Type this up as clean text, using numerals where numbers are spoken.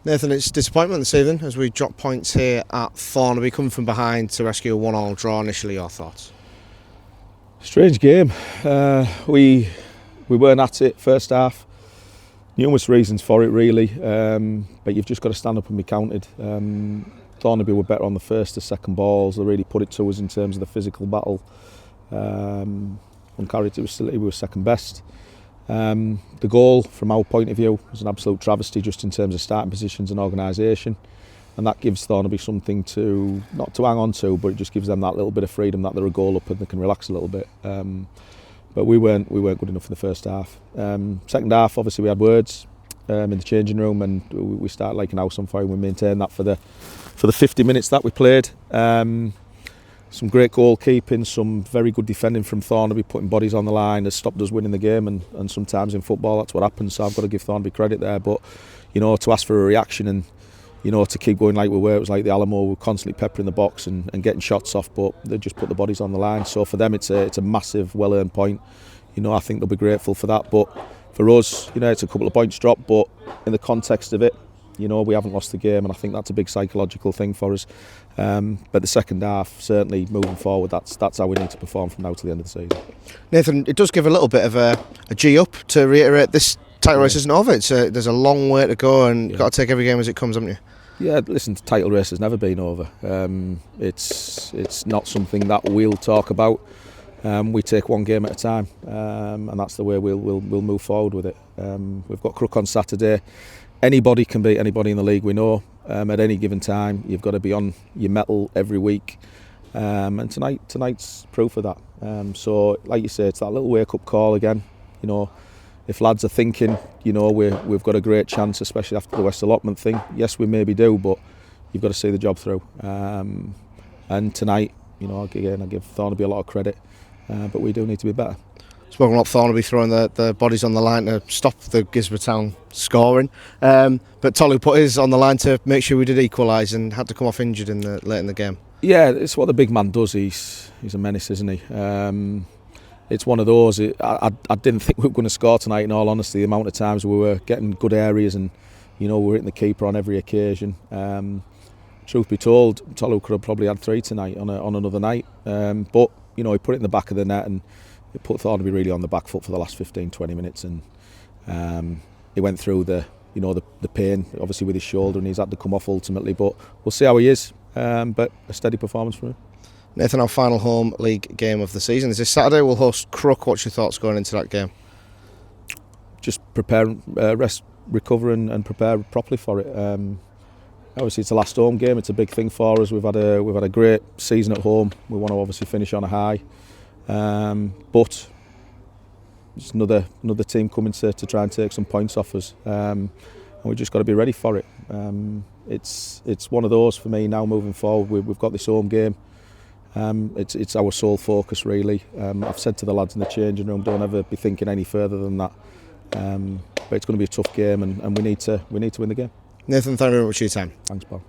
Nathan, it's disappointment this evening as we drop points here at Thornaby, coming from behind to rescue a 1-1 draw. Initially, your thoughts? Strange game. We weren't at it first half. Numerous reasons for it really, but you've just got to stand up and be counted. Thornaby were better on the first to second balls. They really put it to us in terms of the physical battle. On character, we were second best. The goal, from our point of view, was an absolute travesty just in terms of starting positions and organisation, and that gives Thornaby something to not to hang on to, but it just gives them that little bit of freedom that they're a goal up and they can relax a little bit. But we weren't good enough in the first half. Second half, obviously, we had words in the changing room, and we started like an house on fire. And we maintained that for the 50 minutes that we played. Some great goalkeeping, some very good defending from Thornaby, putting bodies on the line has stopped us winning the game, and sometimes in football that's what happens, so I've got to give Thornaby credit there. But to ask for a reaction and to keep going like we were, it was like the Alamo, we were constantly peppering the box and getting shots off, but they just put the bodies on the line. So for them it's a massive well-earned point. I think they'll be grateful for that, but for us, it's a couple of points drop, but in the context of it, we haven't lost the game, and I think that's a big psychological thing for us. But the second half, certainly moving forward, that's how we need to perform from now to the end of the season. Nathan, it does give a little bit of a G up to reiterate this title race isn't over. There's a long way to go, and you've got to take every game as it comes, haven't you? Yeah, listen, the title race has never been over. It's not something that we'll talk about. We take one game at a time, and that's the way we'll move forward with it. We've got Crook on Saturday. Anybody can beat anybody in the league, we know. At any given time, you've got to be on your mettle every week, and tonight's proof of that. So, like you say, it's that little wake-up call again. If lads are thinking, we've got a great chance, especially after the West allotment thing. Yes, we maybe do, but you've got to see the job through. And tonight, again, I give Thornaby a lot of credit, but we do need to be better. Spoken about Thornaby throwing the bodies on the line to stop the Gisborne Town scoring, but Tolu put his on the line to make sure we did equalise and had to come off injured late in the game. Yeah, it's what the big man does. He's a menace, isn't he? It's one of those. I didn't think we were going to score tonight, in all honesty. The amount of times we were getting good areas, and we were hitting the keeper on every occasion. Truth be told, Tolu could have probably had 3 tonight on another night, but he put it in the back of the net, and it put Thornaby really on the back foot for the last 15-20 minutes, and he went through the pain, obviously with his shoulder, and he's had to come off ultimately. But we'll see how he is. But a steady performance from him. Nathan, our final home league game of the season is this Saturday. We'll host Crook. What's your thoughts going into that game? Just prepare, rest, recover, and prepare properly for it. Obviously, it's the last home game. It's a big thing for us. We've had a great season at home. We want to obviously finish on a high. But it's another team coming to try and take some points off us, and we've just got to be ready for it. It's one of those for me now moving forward. We've got this home game. It's our sole focus really. I've said to the lads in the changing room, don't ever be thinking any further than that. But it's going to be a tough game, and we need to win the game. Nathan, thank you very much for your time. Thanks, Bob.